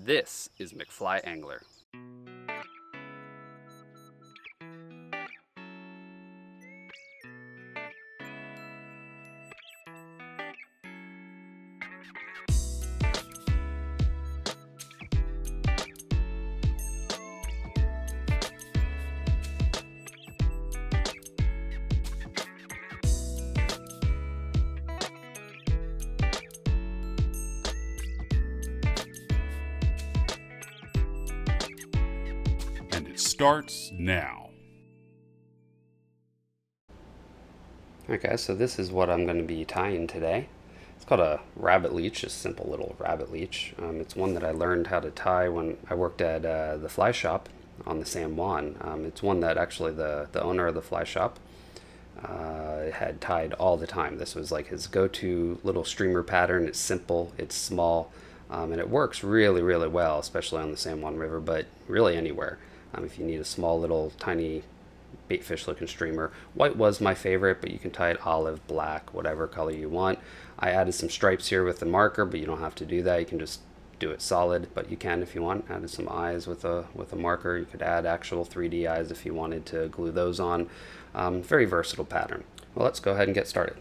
This is McFly Angler. And it starts now. Alright guys, so this is what I'm going to be tying today. It's called a rabbit leech, a simple little rabbit leech. It's one that I learned how to tie when I worked at the fly shop on the San Juan. It's one that actually the owner of the fly shop had tied all the time. This was like his go-to little streamer pattern. It's simple, it's small, and it works really, really well, especially on the San Juan River, but really anywhere. If you need a small little tiny bait fish looking streamer. White was my favorite, but you can tie it olive, black, whatever color you want. I added some stripes here with the marker, but you don't have to do that. You can just do it solid, but you can if you want. Added some eyes with a marker. You could add actual 3D eyes if you wanted to glue those on. Very versatile pattern. Well, let's go ahead and get started.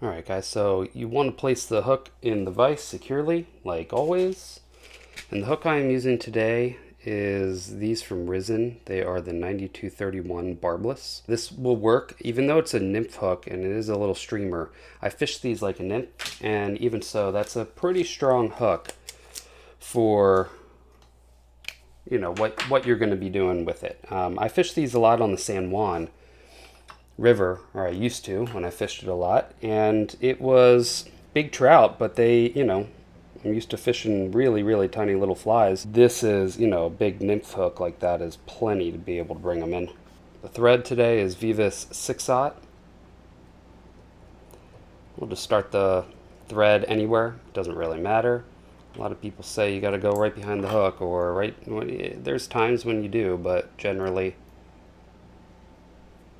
Alright guys, so you want to place the hook in the vise securely, like always. And the hook I am using today is these from Resin. They are the 9231 barbless. This will work even though it's a nymph hook and it is a little streamer. I fish these like a nymph, and even so that's a pretty strong hook for, you know, what you're going to be doing with it. I fish these a lot on the San Juan River, or I used to when I fished it a lot, and it was big trout, but they, you know, I'm used to fishing really, really tiny little flies. This is, you know, a big nymph hook like that is plenty to be able to bring them in. The thread today is Vivus 6/0. We'll just start the thread anywhere. It doesn't really matter. A lot of people say you got to go right behind the hook, or right. There's times when you do, but generally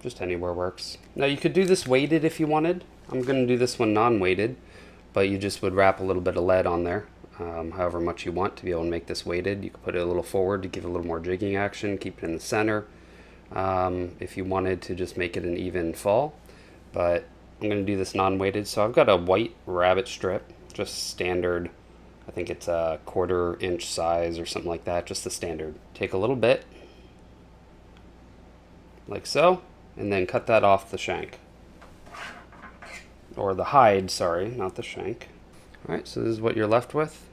just anywhere works. Now you could do this weighted if you wanted. I'm going to do this one non-weighted. But you just would wrap a little bit of lead on there, however much you want to be able to make this weighted. You could put it a little forward to give it a little more jigging action, keep it in the center, if you wanted to just make it an even fall. But I'm going to do this non-weighted. So I've got a white rabbit strip, just standard. I think it's a 1/4 inch size or something like that, just the standard. Take a little bit, like so, and then cut that off the shank. Or the hide, sorry, not the shank. Alright, so this is what you're left with.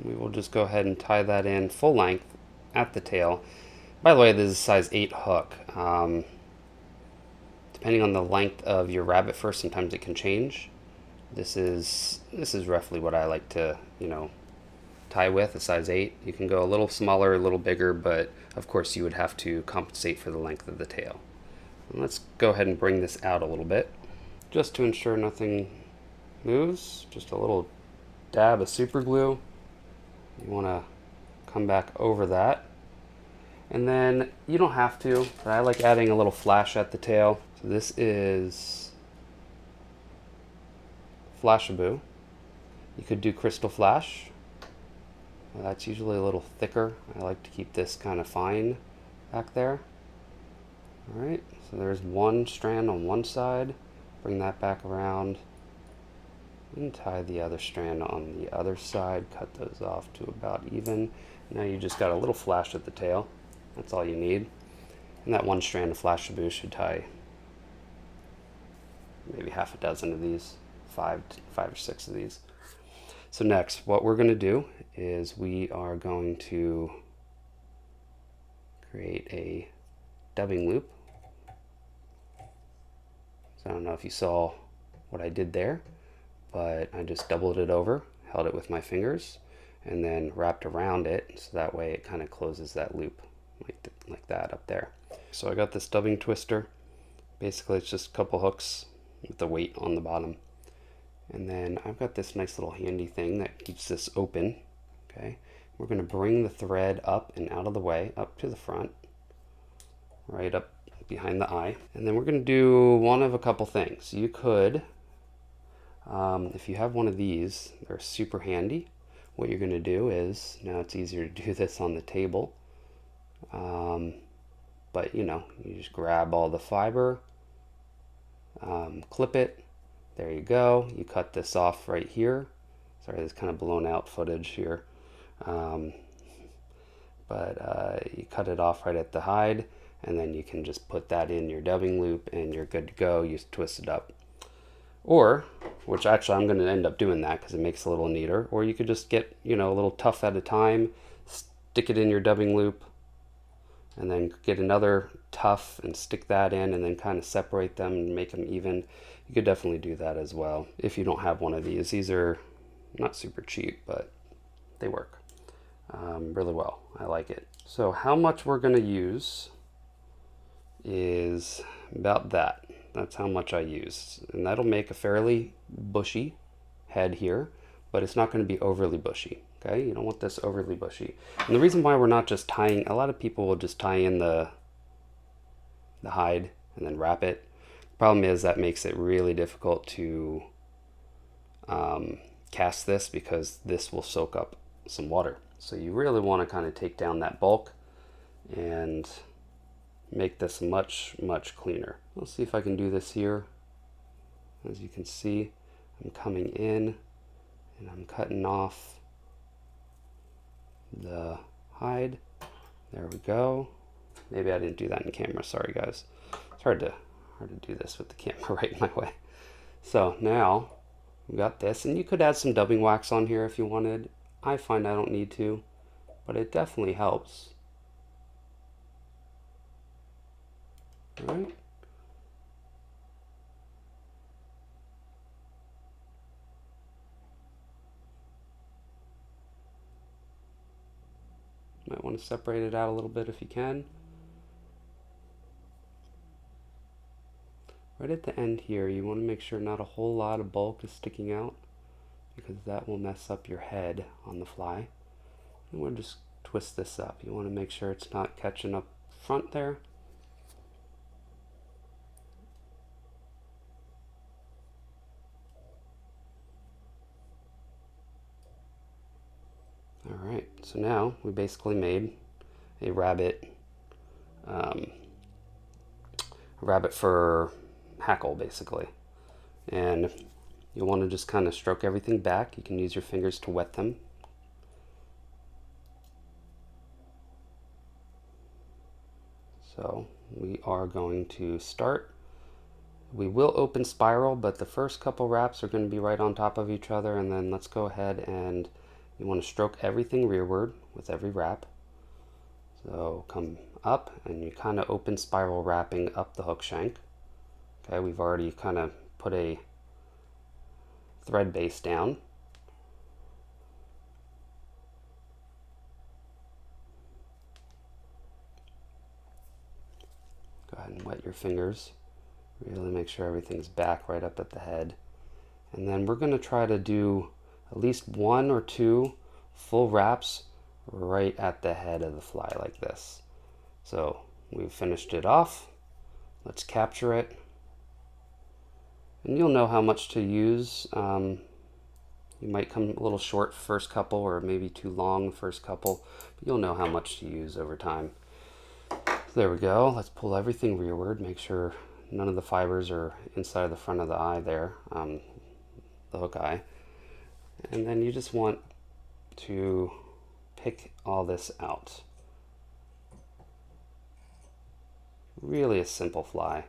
We will just go ahead and tie that in full length at the tail. By the way, this is a size 8 hook. Depending on the length of your rabbit fur, sometimes it can change. This is roughly what I like to, you know, tie with, a size 8. You can go a little smaller, a little bigger, but of course you would have to compensate for the length of the tail. And let's go ahead and bring this out a little bit, just to ensure nothing moves. Just a little dab of super glue. You want to come back over that. And then you don't have to, but I like adding a little flash at the tail. So this is Flashaboo. You could do Crystal Flash. That's usually a little thicker. I like to keep this kind of fine back there. Alright, so there's one strand on one side. Bring that back around. And tie the other strand on the other side. Cut those off to about even. Now you just got a little flash at the tail. That's all you need. And that one strand of Flashaboo should tie maybe half a dozen of these. Five or six of these. So next, what we're going to do is we are going to create a dubbing loop. So I don't know if you saw what I did there, but I just doubled it over, held it with my fingers, and then wrapped around it, so that way it kind of closes that loop like that up there. So I got this dubbing twister. Basically it's just a couple hooks with the weight on the bottom. And then I've got this nice little handy thing that keeps this open. Okay, we're going to bring the thread up and out of the way, up to the front, right up behind the eye. And then we're going to do one of a couple things. You could If you have one of these, they're super handy. What you're going to do is, now it's easier to do this on the table, but you just grab all the fiber, clip it, there you go. You cut this off right here. Sorry, this kind of blown out footage here. But you cut it off right at the hide, and then you can just put that in your dubbing loop and you're good to go. You twist it up. Or, which actually I'm going to end up doing that because it makes it a little neater, or you could just get, a little tuft at a time, stick it in your dubbing loop, and then get another tuft and stick that in, and then kind of separate them and make them even. You could definitely do that as well if you don't have one of these. These are not super cheap, but they work really well. I like it. So how much we're going to use is about that. That's how much I use. And that'll make a fairly bushy head here, but it's not going to be overly bushy. Okay, you don't want this overly bushy. And the reason why we're not just tying, a lot of people will just tie in the hide and then wrap it. The problem is that makes it really difficult to cast this because this will soak up some water. So you really want to kind of take down that bulk and make this much cleaner. Let's see if I can do this here. As you can see, I'm coming in and I'm cutting off the hide. There we go. Maybe I didn't do that in camera. Sorry guys. It's hard to do this with the camera right in my way. So now we got this, and you could add some dubbing wax on here if you wanted. I find I don't need to, but it definitely helps. All right. Might want to separate it out a little bit if you can. Right at the end here, you want to make sure not a whole lot of bulk is sticking out, because that will mess up your head on the fly. And we'll just twist this up. You want to make sure it's not catching up front there. Alright, so now we basically made a rabbit for hackle basically. And you want to just kind of stroke everything back. You can use your fingers to wet them. So we are going to start. We will open spiral, but the first couple wraps are going to be right on top of each other, and then let's go ahead and you want to stroke everything rearward with every wrap. So come up and you kind of open spiral wrapping up the hook shank. Okay, we've already kind of put a thread base down. Go ahead and wet your fingers. Really make sure everything's back right up at the head. And then we're going to try to do at least 1 or 2 full wraps right at the head of the fly like this. So we've finished it off. Let's capture it. And you'll know how much to use. You might come a little short first couple, or maybe too long first couple, but you'll know how much to use over time. So there we go. Let's pull everything rearward. Make sure none of the fibers are inside the front of the eye there, the hook eye. And then you just want to pick all this out. Really a simple fly.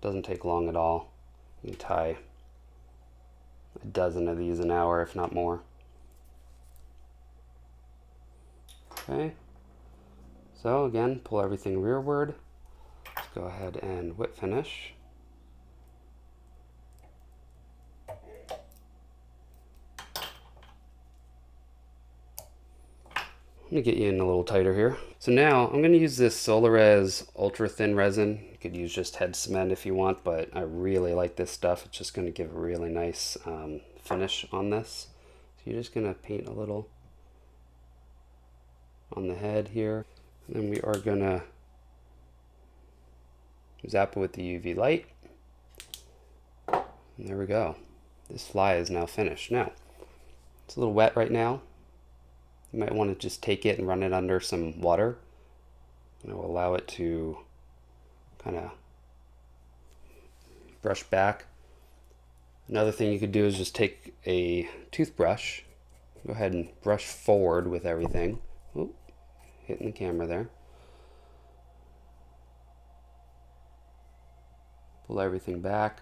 Doesn't take long at all. You can tie a dozen of these an hour, if not more. Okay, so again, pull everything rearward. Let's go ahead and whip finish. Let me get you in a little tighter here. So now I'm going to use this Solarez ultra thin resin. You could use just head cement if you want, but I really like this stuff. It's just going to give a really nice finish on this. So you're just going to paint a little on the head here. And then we are going to Zap it with the UV light. And there we go. This fly is now finished. Now, it's a little wet right now. You might want to just take it and run it under some water. And it will allow it to kind of brush back. Another thing you could do is just take a toothbrush. Go ahead and brush forward with everything. Oop, hitting the camera there. Pull everything back.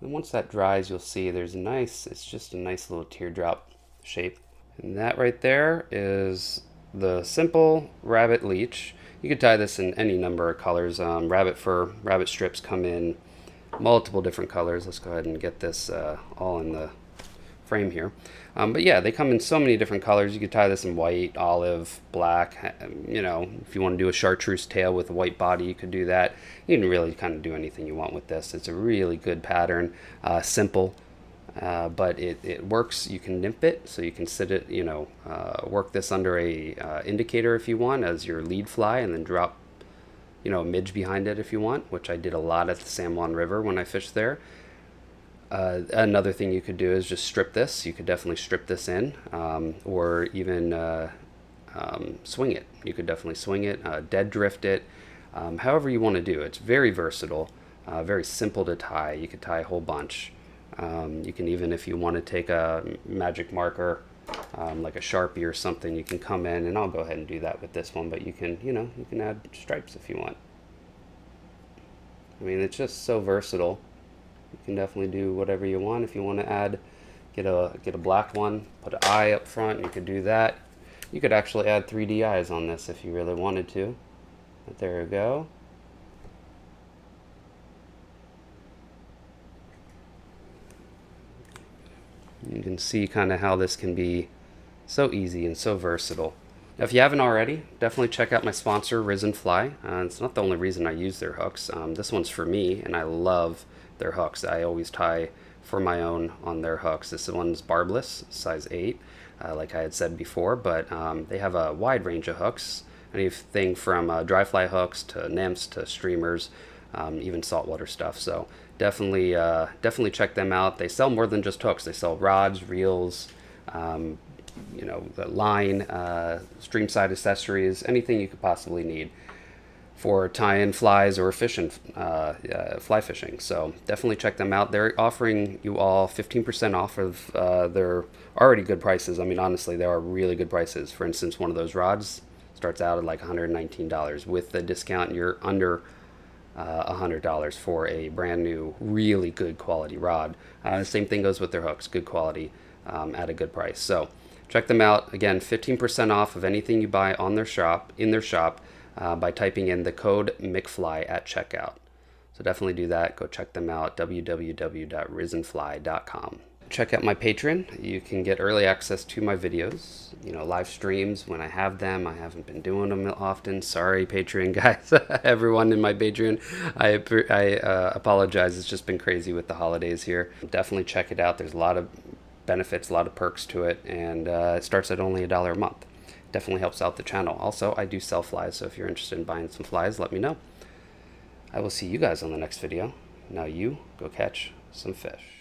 And once that dries, you'll see there's a nice, it's just a nice little teardrop shape. And that right there is the simple rabbit leech. You could tie this in any number of colors. Rabbit fur, rabbit strips come in multiple different colors. Let's go ahead and get this all in the frame here. But yeah, they come in so many different colors. You could tie this in white, olive, black. You know, if you want to do a chartreuse tail with a white body, you could do that. You can really kind of do anything you want with this. It's a really good pattern, simple, but it works. You can nymph it, so you can sit it, you know, work this under a indicator if you want as your lead fly, and then drop, you know, a midge behind it if you want, which I did a lot at the San Juan River when I fished there. Another thing you could do is just strip this. You could definitely strip this in, or even swing it. You could definitely swing it, dead drift it, however you want to do. It's very versatile, very simple to tie. You could tie a whole bunch. You can even, if you want to take a magic marker, like a Sharpie or something, you can come in, and I'll go ahead and do that with this one, but you can, you know, you can add stripes if you want. I mean, it's just so versatile. You can definitely do whatever you want. If you want to add, get a black one, put an eye up front, you could do that. You could actually add 3D eyes on this if you really wanted to. But there we go. You can see kind of how this can be so easy and so versatile. Now, if you haven't already, definitely check out my sponsor, Resin Fly. It's not the only reason I use their hooks. This one's for me, and I love their hooks. I always tie for my own on their hooks. This one's barbless, size 8, like I had said before, but they have a wide range of hooks. Anything from dry fly hooks to nymphs to streamers, even saltwater stuff. So definitely check them out. They sell more than just hooks. They sell rods, reels, you know, the line, stream side accessories, anything you could possibly need for tie-in flies or fishing, fly fishing. So definitely check them out. They're offering you all 15% off of their already good prices. I mean, honestly, they are really good prices. For instance, one of those rods starts out at like $119. With the discount, you're under $100 for a brand new, really good quality rod. The same thing goes with their hooks, good quality at a good price. So check them out. Again, 15% off of anything you buy on their shop, in their shop, by typing in the code McFly at checkout. So definitely do that. Go check them out, www.risenfly.com. Check out my Patreon. You can get early access to my videos, you know, live streams when I have them. I haven't been doing them often. Sorry, Patreon guys, everyone in my Patreon. I apologize. It's just been crazy with the holidays here. Definitely check it out. There's a lot of benefits, a lot of perks to it, and it starts at only $1 a month. Definitely helps out the channel. Also, I do sell flies, so if you're interested in buying some flies, let me know. I will see you guys on the next video. Now you go catch some fish.